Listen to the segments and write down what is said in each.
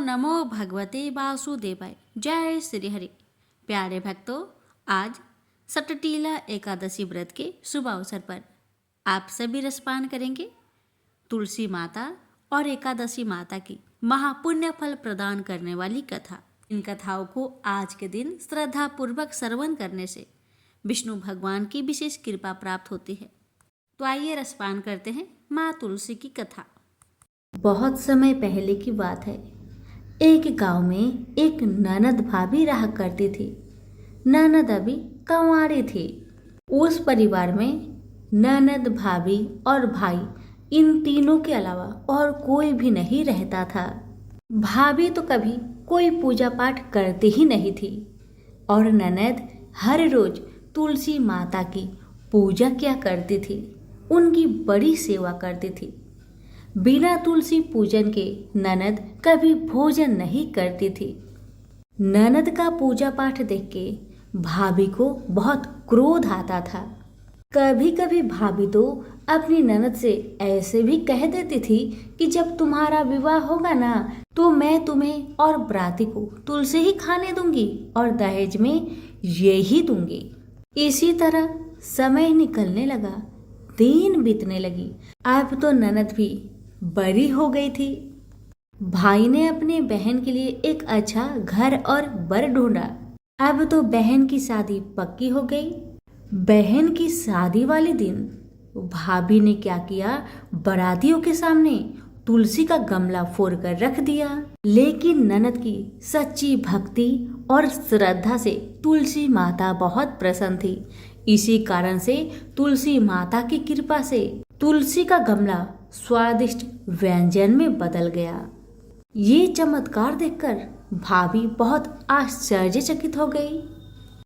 नमो भगवते वासुदेवाय। जय श्री हरि। प्यारे भक्तों, आज सटटीला एकादशी व्रत के शुभ अवसर पर आप सभी रसपान करेंगे तुलसी माता और एकादशी माता की महापुण्य फल प्रदान करने वाली कथा। इन कथाओं को आज के दिन श्रद्धा पूर्वक श्रवण करने से विष्णु भगवान की विशेष कृपा प्राप्त होती है। तो आइए रसपान करते हैं माँ तुलसी की कथा। बहुत समय पहले की बात है। एक गांव में एक ननद भाभी रहा करती थी। ननद अभी कंवारी थी। उस परिवार में ननद, भाभी और भाई, इन तीनों के अलावा और कोई भी नहीं रहता था। भाभी तो कभी कोई पूजा पाठ करती ही नहीं थी और ननद हर रोज तुलसी माता की पूजा किया करती थी, उनकी बड़ी सेवा करती थी। बिना तुलसी पूजन के ननद कभी भोजन नहीं करती थी। ननद का पूजा पाठ देख के भाभी को बहुत क्रोध आता था। कभी कभी भाभी तो अपनी ननद से ऐसे भी कह देती थी कि जब तुम्हारा विवाह होगा ना, तो मैं तुम्हें और बराती को तुलसी ही खाने दूंगी और दहेज में ये ही दूंगी। इसी तरह समय निकलने लगा, दिन बीतने लगी। अब तो ननद भी बड़ी हो गई थी। भाई ने अपने बहन के लिए एक अच्छा घर और बर ढूंढा। अब तो बहन की शादी पक्की हो गई। बहन की शादी वाले दिन भाभी ने क्या किया, बारातियों के सामने तुलसी का गमला फोड़ कर रख दिया। लेकिन ननद की सच्ची भक्ति और श्रद्धा से तुलसी माता बहुत प्रसन्न थी। इसी कारण से तुलसी माता की कृपा से तुलसी का गमला स्वादिष्ट व्यंजन में बदल गया। ये चमत्कार देखकर भाभी बहुत आश्चर्यचकित हो गई।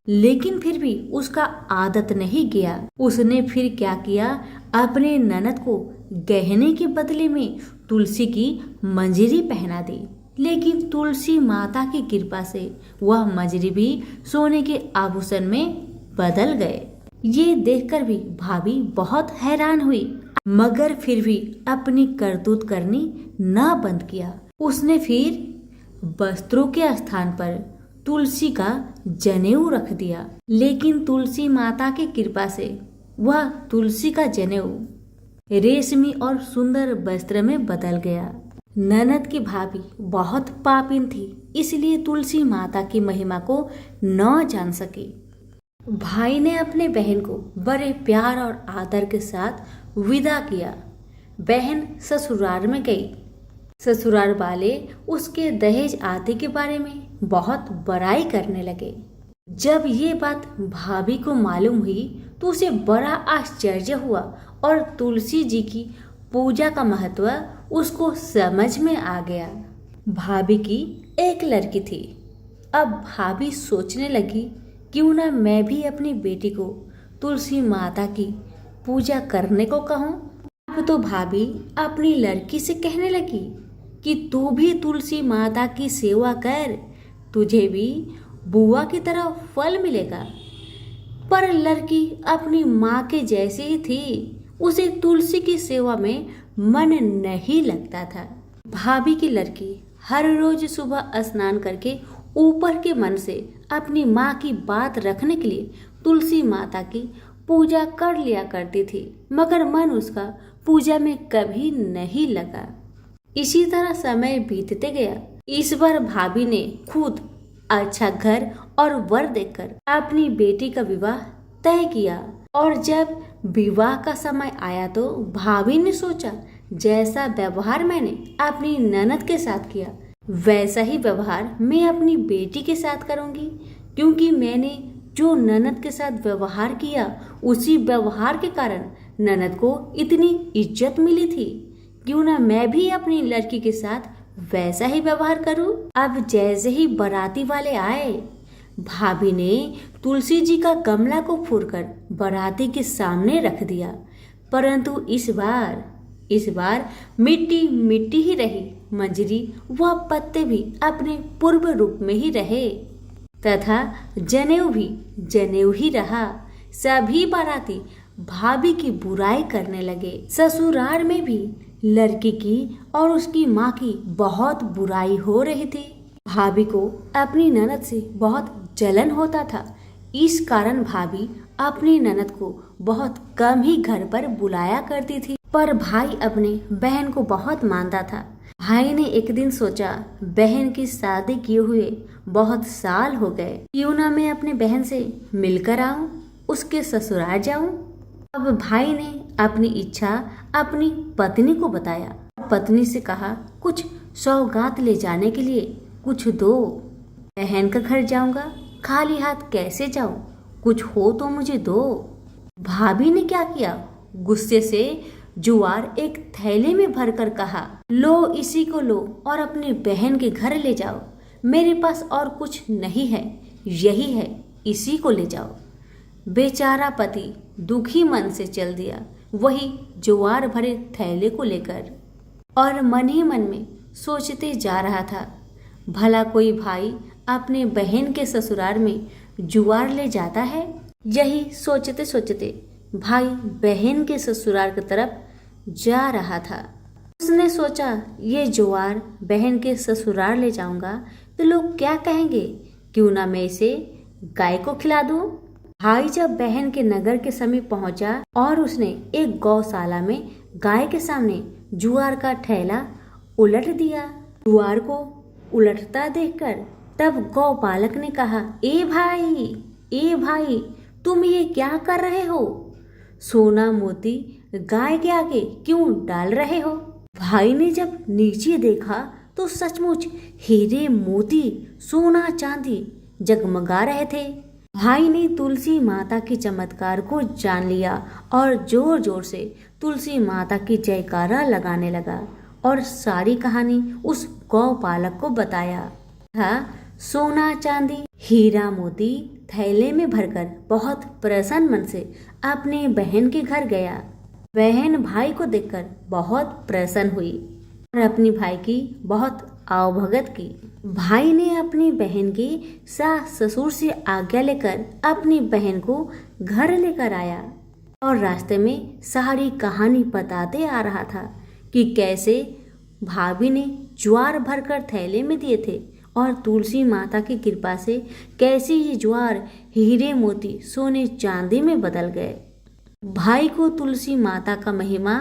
लेकिन फिर भी उसका आदत नहीं गया। उसने फिर क्या किया, अपने ननद को गहने के बदले में तुलसी की मंजरी पहना दी। लेकिन तुलसी माता की कृपा से वह मंजरी भी सोने के आभूषण में बदल गए। ये देखकर भी भाभी बहुत हैरान हुई, मगर फिर भी अपनी करतूत करनी न बंद किया। उसने फिर वस्त्रों के स्थान पर तुलसी का जनेऊ रख दिया। लेकिन तुलसी माता की कृपा से वह तुलसी का जनेऊ रेशमी और सुंदर वस्त्र में बदल गया। ननद की भाभी बहुत पापिन थी, इसलिए तुलसी माता की महिमा को न जान सकी। भाई ने अपने बहन को बड़े प्यार और आदर के साथ विदा किया। बहन ससुराल में गई। ससुराल वाले उसके दहेज आदि के बारे में बहुत बड़ाई करने लगे। जब ये बात भाभी को मालूम हुई तो उसे बड़ा आश्चर्य हुआ और तुलसी जी की पूजा का महत्व उसको समझ में आ गया। भाभी की एक लड़की थी। अब भाभी सोचने लगी, क्यों ना मैं भी अपनी बेटी को तुलसी माता की पूजा करने को कहूँ। अब तो भाभी अपनी लड़की से कहने लगी कि तू भी तुलसी माता की सेवा कर, तुझे भी बुआ की तरह फल मिलेगा। पर लड़की अपनी माँ के जैसी ही थी, उसे तुलसी की सेवा में मन नहीं लगता था। भाभी की लड़की हर रोज सुबह स्नान करके ऊपर के मन से अपनी माँ की बात रखने के लिए तुलसी माता की पूजा कर लिया करती थी, मगर मन उसका पूजा में कभी नहीं लगा। इसी तरह समय बीतते गया। इस बार भाभी ने खुद अच्छा घर और वर देखकर अपनी बेटी का विवाह तय किया। और जब विवाह का समय आया तो भाभी ने सोचा, जैसा व्यवहार मैंने अपनी ननद के साथ किया वैसा ही व्यवहार मैं अपनी बेटी के साथ करूंगी, क्योंकि मैंने जो ननद के साथ व्यवहार किया उसी व्यवहार के कारण ननद को इतनी इज्जत मिली थी। क्यों ना मैं भी अपनी लड़की के साथ वैसा ही व्यवहार करूं। अब जैसे ही बाराती वाले आए, भाभी ने तुलसी जी का गमला को फोड़कर बाराती के सामने रख दिया। परंतु इस बार मिट्टी मिट्टी ही रही। मंजरी व पत्ते भी अपने पूर्व रूप में ही रहे तथा जनेऊ भी जनेऊ ही रहा। सभी बाराती भाभी की बुराई करने लगे। ससुराल में भी लड़की की और उसकी माँ की बहुत बुराई हो रही थी। भाभी को अपनी ननद से बहुत जलन होता था। इस कारण भाभी अपनी ननद को बहुत कम ही घर पर बुलाया करती थी। पर भाई अपने बहन को बहुत मानता था। भाई ने एक दिन सोचा, बहन की शादी किए हुए बहुत साल हो गए, क्यों ना मैं अपने बहन से मिलकर आऊं, उसके ससुराल जाऊं। अब भाई ने अपनी इच्छा अपनी पत्नी को बताया। पत्नी से कहा, कुछ सौगात ले जाने के लिए कुछ दो। बहन का घर जाऊंगा, खाली हाथ कैसे जाऊं, कुछ हो तो मुझे दो। भाभी ने क्या किया, गुस्से से जुआर एक थैले में भरकर कहा, लो इसी को लो और अपनी बहन के घर ले जाओ। मेरे पास और कुछ नहीं है, यही है, इसी को ले जाओ। बेचारा पति दुखी मन से चल दिया वही ज्वार भरे थैले को लेकर, और मन ही मन में सोचते जा रहा था, भला कोई भाई अपने बहन के ससुराल में जुआर ले जाता है। यही सोचते सोचते भाई बहन के ससुराल की तरफ जा रहा था। उसने सोचा, ये ज्वार बहन के ससुराल ले जाऊंगा तो लोग क्या कहेंगे, क्यों ना मैं इसे गाय को खिला दूं। भाई जब बहन के नगर के समीप पहुंचा और उसने एक गौशाला में गाय के सामने जुआर का ठेला उलट दिया। जुआर को उलटता देखकर तब गौपालक ने कहा, ए भाई तुम ये क्या कर रहे हो, सोना मोती गाय के आगे क्यों डाल रहे हो। भाई ने जब नीचे देखा तो सचमुच हीरे मोती सोना चांदी जगमगा रहे थे। भाई ने तुलसी माता के चमत्कार को जान लिया और जोर जोर से तुलसी माता की जयकारा लगाने लगा और सारी कहानी उस गौपालक को बताया। सोना चांदी हीरा मोती थैले में भरकर बहुत प्रसन्न मन से अपने बहन के घर गया। बहन भाई को देखकर बहुत प्रसन्न हुई और अपनी भाई की बहुत आवभगत की। भाई ने अपनी बहन की सास ससुर से आज्ञा लेकर अपनी बहन को घर लेकर आया और रास्ते में सारी कहानी बताते आ रहा था कि कैसे भाभी ने ज्वार भरकर थैले में दिए थे और तुलसी माता की कृपा से कैसे ये ज्वार हीरे मोती सोने चांदी में बदल गए। भाई को तुलसी माता का महिमा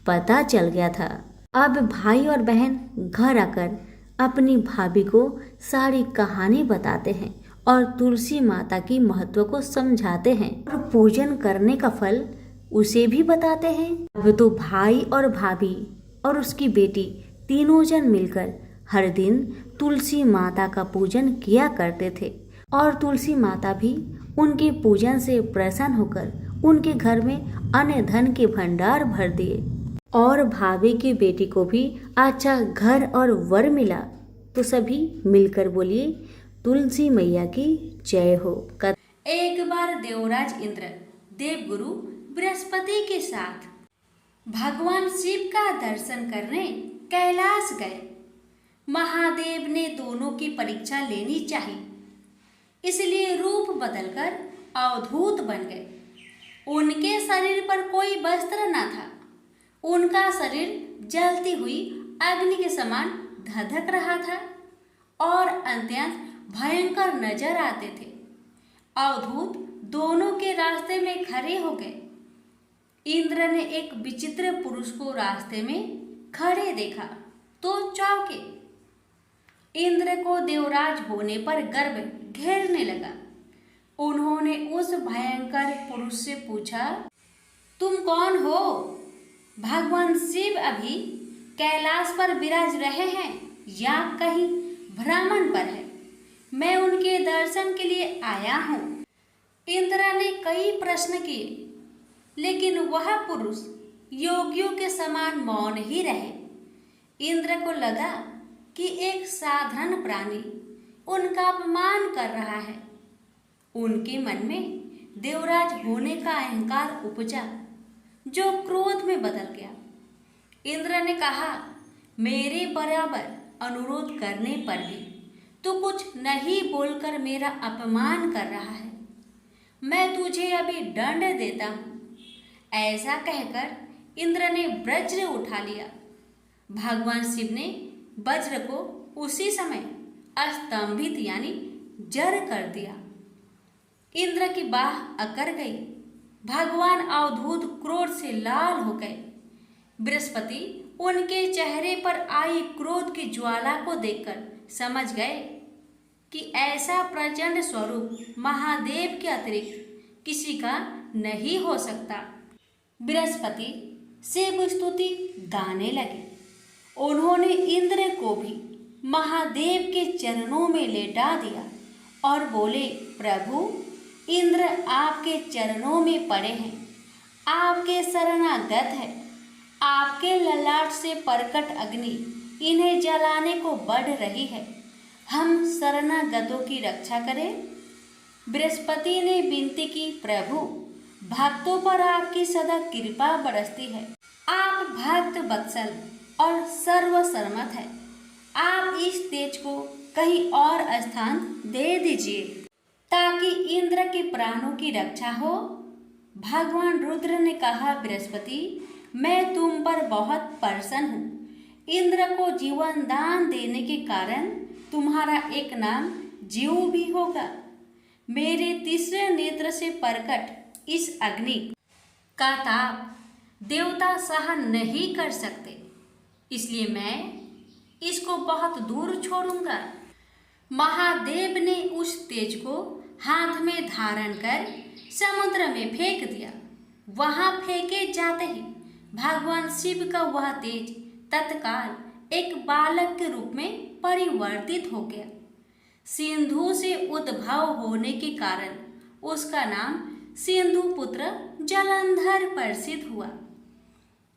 पता चल गया था। अब भाई और बहन घर आकर अपनी भाभी को सारी कहानी बताते हैं और तुलसी माता की महत्व को समझाते हैं और पूजन करने का फल उसे भी बताते हैं। अब तो भाई और भाभी और उसकी बेटी तीनों जन मिलकर हर दिन तुलसी माता का पूजन किया करते थे और तुलसी माता भी उनके पूजन से प्रसन्न होकर उनके घर में अन्न धन के भंडार भर दिए और भाभी की बेटी को भी अच्छा घर और वर मिला। तो सभी मिलकर बोलिए, तुलसी मैया की जय हो। एक बार देवराज इंद्र देवगुरु बृहस्पति के साथ भगवान शिव का दर्शन करने कैलाश गए। महादेव ने दोनों की परीक्षा लेनी चाहिए, इसलिए रूप बदलकर अवधूत बन गए। उनके शरीर पर कोई वस्त्र न था, उनका शरीर जलती हुई अग्नि के समान धधक रहा था और अत्यंत भयंकर नजर आते थे। अवधूत दोनों के रास्ते में खड़े हो गए। इंद्र ने एक विचित्र पुरुष को रास्ते में खड़े देखा तो चौंके। इंद्र को देवराज होने पर गर्व घेरने लगा। उन्होंने उस भयंकर पुरुष से पूछा, तुम कौन हो? भगवान शिव अभी कैलाश पर विराज रहे हैं या कहीं भ्रमण पर है? मैं उनके दर्शन के लिए आया हूँ। इंद्र ने कई प्रश्न किए, लेकिन वह पुरुष योगियों के समान मौन ही रहे। इंद्र को लगा कि एक साधारण प्राणी उनका अपमान कर रहा है। उनके मन में देवराज होने का अहंकार उपजा, जो क्रोध में बदल गया। इंद्र ने कहा, मेरे बराबर अनुरोध करने पर भी तू कुछ नहीं बोलकर मेरा अपमान कर रहा है। मैं तुझे अभी दंड देता हूँ। ऐसा कहकर इंद्र ने वज्र उठा लिया भगवान शिव ने वज्र को उसी समय स्तंभित यानी जड़ कर दिया। इंद्र की बाह अकड़ गई। भगवान अवधूत क्रोध से लाल हो गए। बृहस्पति उनके चेहरे पर आई क्रोध की ज्वाला को देखकर समझ गए कि ऐसा प्रचंड स्वरूप महादेव के अतिरिक्त किसी का नहीं हो सकता। बृहस्पति शिव स्तुति गाने लगे। उन्होंने इंद्र को भी महादेव के चरणों में लेटा दिया और बोले, प्रभु, इंद्र आपके चरणों में पड़े हैं, आपके शरणागत है। आपके ललाट से प्रकट अग्नि इन्हें जलाने को बढ़ रही है। हम शरणागतों की रक्षा करें। बृहस्पति ने विनती की, प्रभु, भक्तों पर आपकी सदा कृपा बरसती है। आप भक्त वत्सल और सर्वसम्मत है। आप इस तेज को कहीं और स्थान दे दीजिए ताकि इंद्र के प्राणों की रक्षा हो। भगवान रुद्र ने कहा, बृहस्पति, मैं तुम पर बहुत प्रसन्न हूँ। इंद्र को जीवन दान देने के कारण तुम्हारा एक नाम जीव भी होगा। मेरे तीसरे नेत्र से प्रकट इस अग्नि का ताप देवता सहन नहीं कर सकते, इसलिए मैं इसको बहुत दूर छोड़ूंगा। महादेव ने उस तेज को हाथ में धारण कर समुद्र में फेंक दिया। वहां फेंके जाते ही भगवान शिव का वह तेज तत्काल एक बालक के रूप में परिवर्तित हो गया। सिंधु से उद्भव होने के कारण उसका नाम सिंधु पुत्र जलंधर प्रसिद्ध हुआ।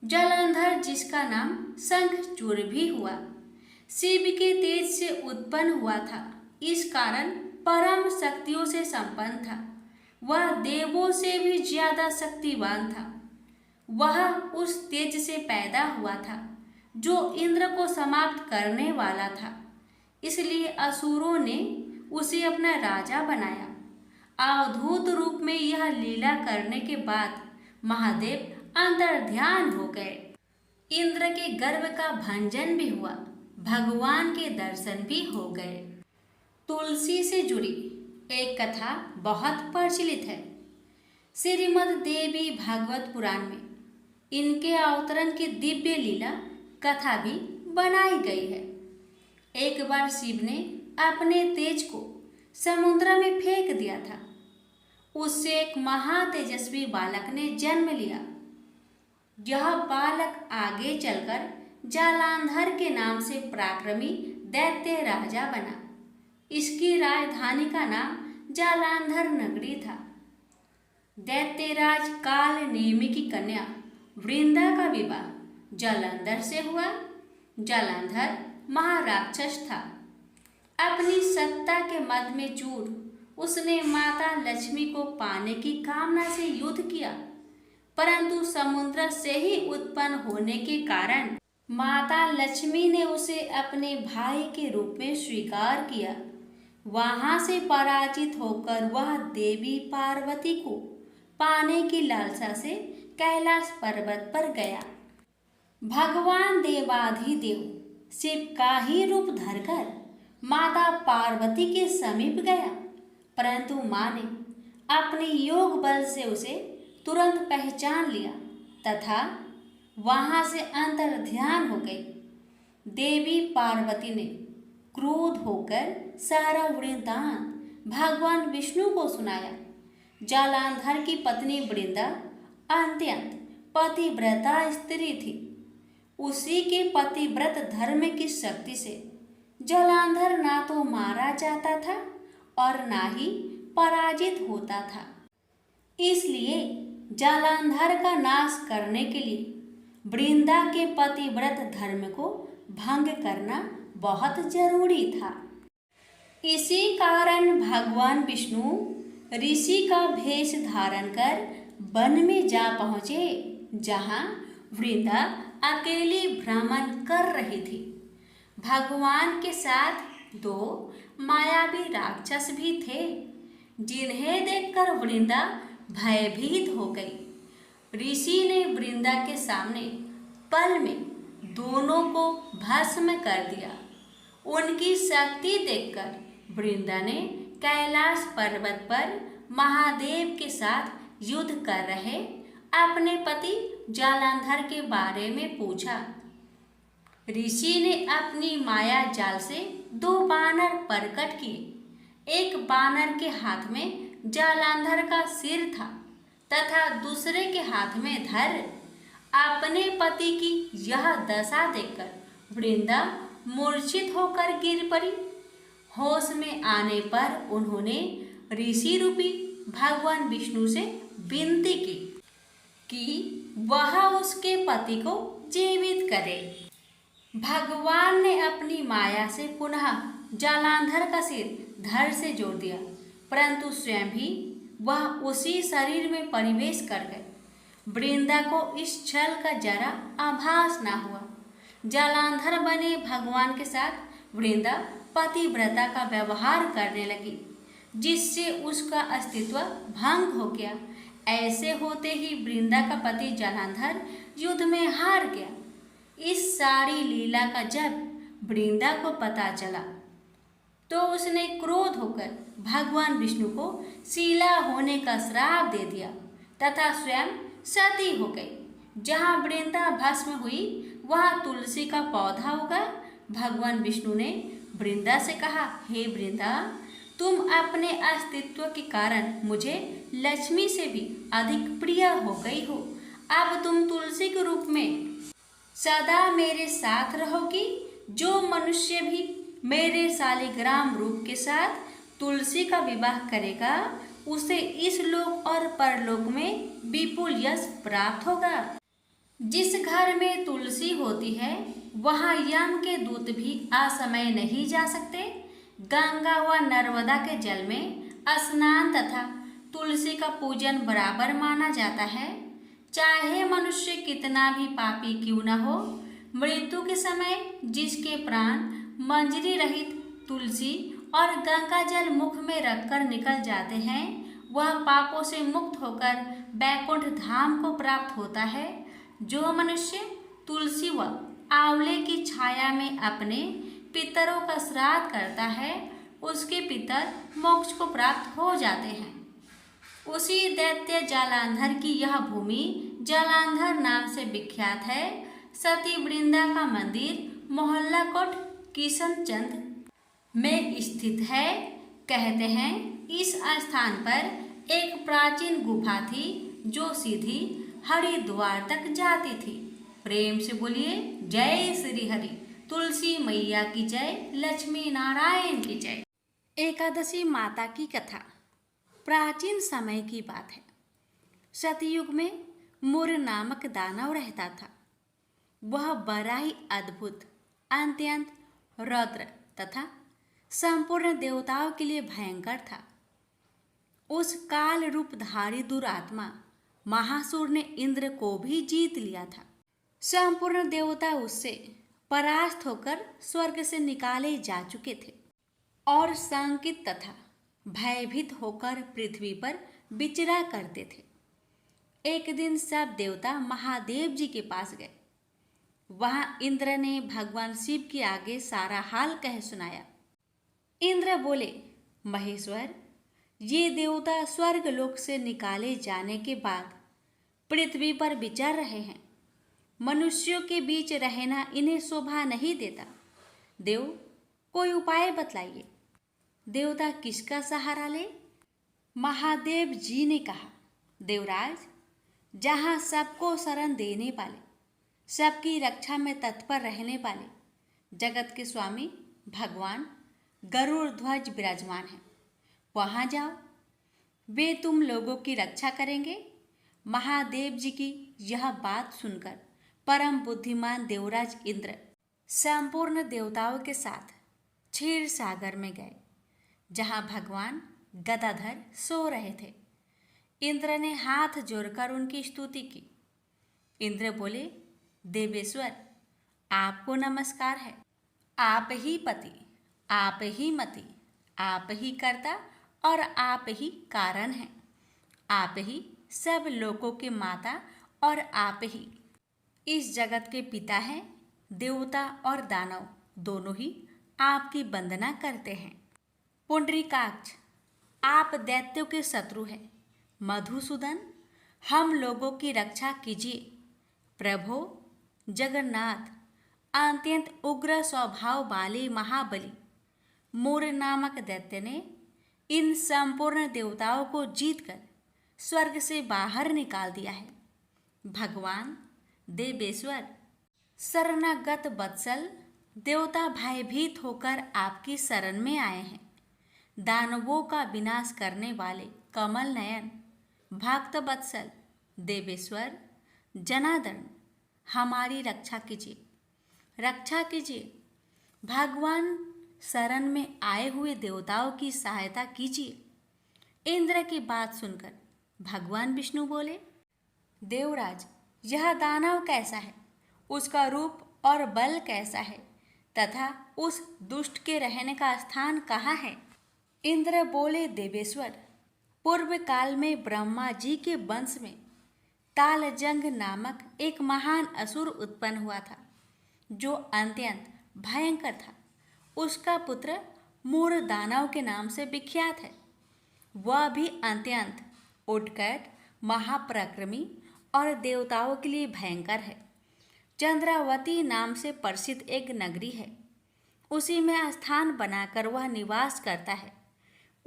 जलंधर जिसका नाम शंखचूड़ भी हुआ, शिव के तेज से उत्पन्न हुआ था। इस कारण परम शक्तियों से संपन्न था। वह देवों से भी ज्यादा शक्तिवान था। वह उस तेज से पैदा हुआ था जो इंद्र को समाप्त करने वाला था। इसलिए असुरों ने उसे अपना राजा बनाया। अवधूत रूप में यह लीला करने के बाद महादेव अंतर्ध्यान हो गए। इंद्र के गर्भ का भंजन भी हुआ। भगवान के दर्शन भी हो गए। तुलसी से जुड़ी एक कथा बहुत प्रचलित है। श्रीमद् देवी भागवत पुराण में इनके अवतरण की दिव्य लीला कथा भी बनाई गई है। एक बार शिव ने अपने तेज को समुद्र में फेंक दिया था। उससे एक महातेजस्वी बालक ने जन्म लिया। यह बालक आगे चलकर जालांधर के नाम से पराक्रमी दैत्य राजा बना। इसकी राजधानी का नाम जालांधर नगरी था। दैत्यराज काल नेमि की कन्या वृंदा का विवाह जालंधर से हुआ। जालंधर महाराक्षस था। अपनी सत्ता के मद में चूर उसने माता लक्ष्मी को पाने की कामना से युद्ध किया, परंतु समुद्र से ही उत्पन्न होने के कारण माता लक्ष्मी ने उसे अपने भाई के रूप में स्वीकार किया। वहां से पराजित होकर वह देवी पार्वती को पाने की लालसा से कैलाश पर्वत पर गया। भगवान देवाधिदेव शिव का ही रूप धरकर माता पार्वती के समीप गया, परंतु मां ने अपने योग बल से उसे तुरंत पहचान लिया तथा वहां से अंतर्ध्यान हो गई। देवी पार्वती ने क्रोध होकर सारा वृत्तांत भगवान विष्णु को सुनाया। जालांधर की पत्नी वृंदा अत्यंत पतिव्रता स्त्री थी। उसी के पतिव्रत धर्म की शक्ति से जालांधर ना तो मारा जाता था और ना ही पराजित होता था। इसलिए जालांधर का नाश करने के लिए वृंदा के पतिव्रत धर्म को भंग करना बहुत जरूरी था। इसी कारण भगवान विष्णु ऋषि का भेष धारण कर वन में जा पहुँचे, जहाँ वृंदा अकेली भ्रमण कर रही थी। भगवान के साथ दो मायावी राक्षस भी थे, जिन्हें देखकर वृंदा भयभीत हो गई। ऋषि ने वृंदा के सामने पल में दोनों को भस्म कर दिया। उनकी शक्ति देखकर वृंदा ने कैलाश पर्वत पर महादेव के साथ युद्ध कर रहे अपने पति जालंधर के बारे में पूछा। ऋषि ने अपनी माया जाल से 2 बानर प्रकट किए। एक बानर के हाथ में जालंधर का सिर था तथा दूसरे के हाथ में धर। अपने पति की यह दशा देखकर वृंदा मूर्छित होकर गिर पड़ी। होश में आने पर उन्होंने ऋषि रूपी भगवान विष्णु से विनती की कि वह उसके पति को जीवित करे। भगवान ने अपनी माया से पुनः जालंधर का सिर धड़ से जोड़ दिया, परंतु स्वयं भी वह उसी शरीर में प्रवेश कर गए। वृंदा को इस छल का जरा आभास न हुआ। जालंधर बने भगवान के साथ वृंदा पतिव्रता का व्यवहार करने लगी, जिससे उसका अस्तित्व भंग हो गया। ऐसे होते ही वृंदा का पति जालंधर युद्ध में हार गया। इस सारी लीला का जब वृंदा को पता चला तो उसने क्रोध होकर भगवान विष्णु को शीला होने का श्राप दे दिया तथा स्वयं सती हो गई। जहाँ वृंदा भस्म हुई वहाँ तुलसी का पौधा उगा। भगवान विष्णु ने वृंदा से कहा, हे वृंदा, तुम अपने अस्तित्व के कारण मुझे लक्ष्मी से भी अधिक प्रिय हो गई हो। अब तुम तुलसी के रूप में सदा मेरे साथ रहोगी। जो मनुष्य भी मेरे शालिग्राम रूप के साथ तुलसी का विवाह करेगा उसे इस लोक और परलोक में विपुल यश प्राप्त होगा। जिस घर में तुलसी होती है वहाँ यम के दूत भी असमय नहीं जा सकते। गंगा व नर्मदा के जल में स्नान तथा तुलसी का पूजन बराबर माना जाता है। चाहे मनुष्य कितना भी पापी क्यों न हो, मृत्यु के समय जिसके प्राण मंजरी रहित तुलसी और गंगा जल मुख में रखकर निकल जाते हैं, वह पापों से मुक्त होकर बैकुंठ धाम को प्राप्त होता है। जो मनुष्य तुलसी व आंवले की छाया में अपने पितरों का श्राद्ध करता है उसके पितर मोक्ष को प्राप्त हो जाते हैं। उसी दैत्य जालंधर की यह भूमि जालंधर नाम से विख्यात है। सती वृंदा का मंदिर मोहल्ला कोट किशनचंद में स्थित है। कहते हैं इस स्थान पर एक प्राचीन गुफा थी जो सीधी हरिद्वार तक जाती थी। प्रेम से बोलिए जय श्री हरि। तुलसी मैया की जय, लक्ष्मी नारायण की जय। एकादशी माता की कथा प्राचीन समय की बात है। सतयुग में मुर नामक दानव रहता था। वह बड़ा ही अद्भुत, अत्यंत रौद्र तथा संपूर्ण देवताओं के लिए भयंकर था। उस काल रूपधारी दुरात्मा महासुर ने इंद्र को भी जीत लिया था। संपूर्ण देवता उससे परास्त होकर स्वर्ग से निकाले जा चुके थे और शंकित तथा भयभीत होकर पृथ्वी पर विचरा करते थे। एक दिन सब देवता महादेव जी के पास गए। वहां इंद्र ने भगवान शिव के आगे सारा हाल कह सुनाया। इंद्र बोले, महेश्वर, ये देवता स्वर्ग लोक से निकाले जाने के बाद पृथ्वी पर विचर रहे हैं। मनुष्यों के बीच रहना इन्हें शोभा नहीं देता। देव, कोई उपाय बतलाइए। देवता किसका सहारा ले? महादेव जी ने कहा, देवराज, जहाँ सबको शरण देने वाले, सबकी रक्षा में तत्पर रहने वाले जगत के स्वामी भगवान गरुड़ ध्वज विराजमान हैं, वहाँ जाओ। वे तुम लोगों की रक्षा करेंगे। महादेव जी की यह बात सुनकर परम बुद्धिमान देवराज इंद्र संपूर्ण देवताओं के साथ क्षीर सागर में गए, जहाँ भगवान गदाधर सो रहे थे। इंद्र ने हाथ जोड़कर उनकी स्तुति की। इंद्र बोले, देवेश्वर, आपको नमस्कार है। आप ही पति, आप ही मति, आप ही कर्ता और आप ही कारण हैं। आप ही सब लोगों के माता और आप ही इस जगत के पिता हैं। देवता और दानव दोनों ही आपकी वंदना करते हैं। पुंडरीकाक्ष, आप दैत्यों के शत्रु हैं। मधुसूदन, हम लोगों की रक्षा कीजिए। प्रभो जगन्नाथ, अत्यंत उग्र स्वभाव वाले महाबली मूर नामक दैत्य ने इन संपूर्ण देवताओं को जीतकर स्वर्ग से बाहर निकाल दिया है। भगवान देवेश्वर, शरणागत वत्सल देवता भयभीत होकर आपकी शरण में आए हैं। दानवों का विनाश करने वाले कमल नयन भक्त वत्सल देवेश्वर जनार्दन, हमारी रक्षा कीजिए, रक्षा कीजिए। भगवान शरण में आए हुए देवताओं की सहायता कीजिए। इंद्र की बात सुनकर भगवान विष्णु बोले, देवराज, यह दानव कैसा है, उसका रूप और बल कैसा है, तथा उस दुष्ट के रहने का स्थान कहाँ है? इंद्र बोले, देवेश्वर, पूर्व काल में ब्रह्मा जी के वंश में तालजंग नामक एक महान असुर उत्पन्न हुआ था, जो अत्यंत भयंकर था। उसका पुत्र मूर दानव के नाम से विख्यात है। वह भी अत्यंत उत्कट, महापराक्रमी और देवताओं के लिए भयंकर है। चंद्रावती नाम से प्रसिद्ध एक नगरी है, उसी में स्थान बनाकर वह निवास करता है।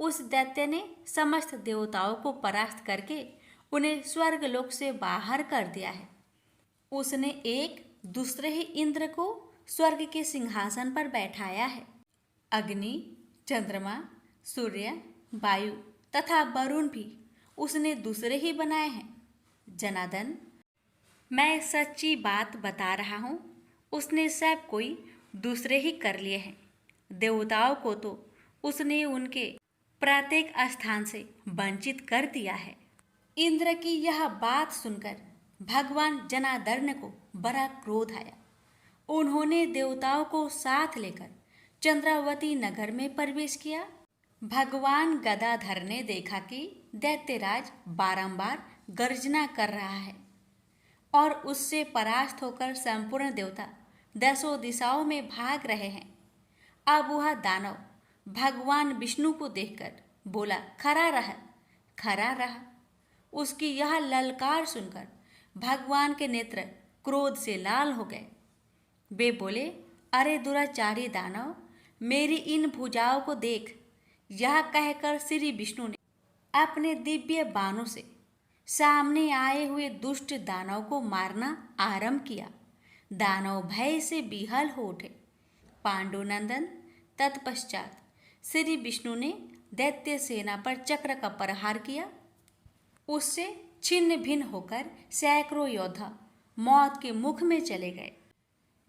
उस दैत्य ने समस्त देवताओं को परास्त करके उन्हें स्वर्गलोक से बाहर कर दिया है। उसने एक दूसरे ही इंद्र को स्वर्ग के सिंहासन पर बैठाया है। अग्नि, चंद्रमा, सूर्य, वायु तथा वरुण भी उसने दूसरे ही बनाए हैं। जनार्दन, मैं सच्ची बात बता रहा हूँ, उसने सब कोई दूसरे ही कर लिए हैं। देवताओं को तो उसने उनके प्रत्येक स्थान से वंचित कर दिया है। इंद्र की यह बात सुनकर भगवान जनार्दन को बड़ा क्रोध आया। उन्होंने देवताओं को साथ लेकर चंद्रावती नगर में प्रवेश किया। भगवान गदाधर ने देखा कि दैत्यराज बारंबार गर्जना कर रहा है और उससे परास्त होकर संपूर्ण देवता दसों दिशाओं में भाग रहे हैं। अब वह दानव भगवान विष्णु को देखकर बोला, खड़ा रह, खड़ा रह। उसकी यह ललकार सुनकर भगवान के नेत्र क्रोध से लाल हो गए। वे बोले, अरे दुराचारी दानव, मेरी इन भुजाओं को देख। यह कहकर श्री विष्णु ने अपने दिव्य बाणों से सामने आए हुए दुष्ट दानव को मारना आरंभ किया। दानव भय से विहल हो उठे। पांडुनंदन, तत्पश्चात श्री विष्णु ने दैत्य सेना पर चक्र का प्रहार किया। उससे छिन्न भिन्न होकर सैकड़ों योद्धा मौत के मुख में चले गए।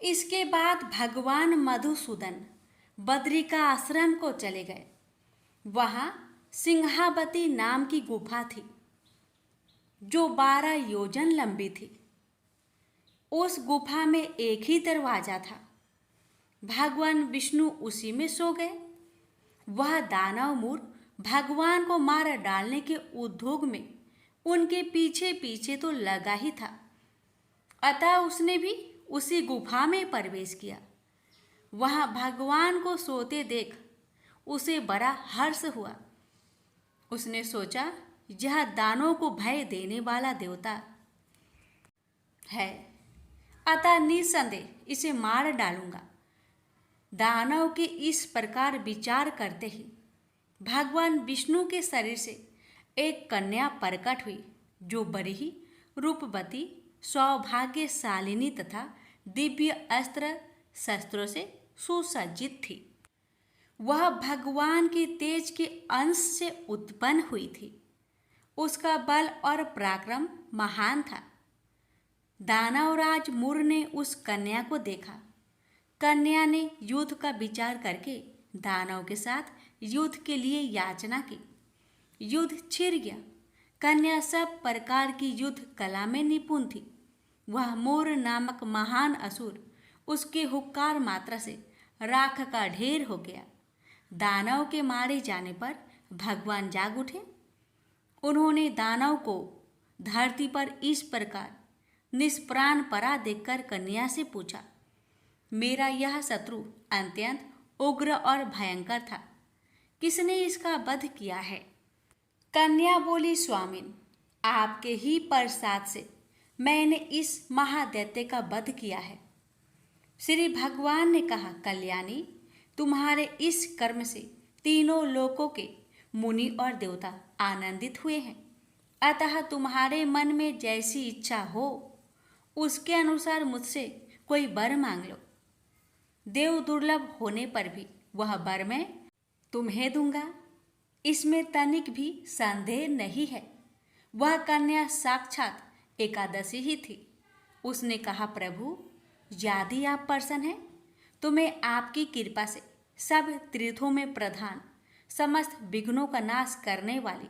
इसके बाद भगवान मधुसूदन बद्रिका आश्रम को चले गए। वहाँ सिंहावती नाम की गुफा थी, जो 12 योजन लंबी थी। उस गुफा में एक ही दरवाजा था। भगवान विष्णु उसी में सो गए। वह दानव मूर भगवान को मार डालने के उद्योग में उनके पीछे पीछे तो लगा ही था, अतः उसने भी उसी गुफा में प्रवेश किया। वहाँ भगवान को सोते देख उसे बड़ा हर्ष हुआ। उसने सोचा, यह दानों को भय देने वाला देवता है, अतः निसंदेह इसे मार डालूंगा। दानव के इस प्रकार विचार करते ही भगवान विष्णु के शरीर से एक कन्या प्रकट हुई, जो बड़ी ही रूपवती, सौभाग्यशालिनी तथा दिव्य अस्त्र शस्त्रों से सुसज्जित थी। वह भगवान के तेज के अंश से उत्पन्न हुई थी। उसका बल और पराक्रम महान था। दानवराज मूर ने उस कन्या को देखा। कन्या ने युद्ध का विचार करके दानव के साथ युद्ध के लिए याचना की। युद्ध छिड़ गया। कन्या सब प्रकार की युद्ध कला में निपुण थी। वह मूर नामक महान असुर उसके हुक्कार मात्रा से राख का ढेर हो गया। दानव के मारे जाने पर भगवान जाग उठे। उन्होंने दानव को धरती पर इस प्रकार निष्प्राण पड़ा देखकर कन्या से पूछा, मेरा यह शत्रु अत्यंत उग्र और भयंकर था, किसने इसका वध किया है? कन्या बोली, स्वामिन, आपके ही प्रसाद से मैंने इस महादैत्य का वध किया है। श्री भगवान ने कहा, कल्याणी, तुम्हारे इस कर्म से तीनों लोकों के मुनि और देवता आनंदित हुए हैं, अतः तुम्हारे मन में जैसी इच्छा हो उसके अनुसार मुझसे कोई वर मांग लो। देव दुर्लभ होने पर भी वह वर मैं तुम्हें दूंगा, इसमें तनिक भी संदेह नहीं है। वह कन्या साक्षात एकादशी ही थी। उसने कहा, प्रभु, यदि आप प्रसन्न हैं तो मैं आपकी कृपा से सब तीर्थों में प्रधान, समस्त विघ्नों का नाश करने वाली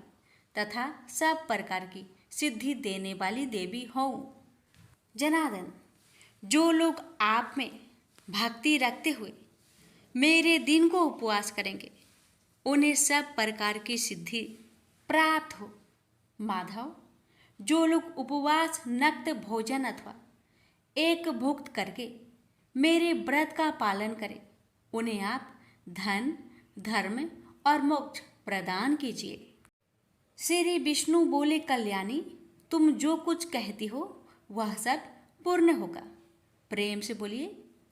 तथा सब प्रकार की सिद्धि देने वाली देवी हूँ। जनार्दन, जो लोग आप में भक्ति रखते हुए मेरे दिन को उपवास करेंगे उन्हें सब प्रकार की सिद्धि प्राप्त हो। माधव, जो लोग उपवास, नक्त भोजन अथवा एक भुक्त करके मेरे व्रत का पालन करें उन्हें आप धन, धर्म और मोक्ष प्रदान कीजिए। श्री विष्णु बोले, कल्याणी, तुम जो कुछ कहती हो वह सब पूर्ण होगा। प्रेम से बोलिए,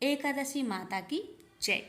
एकादशी माता की जय।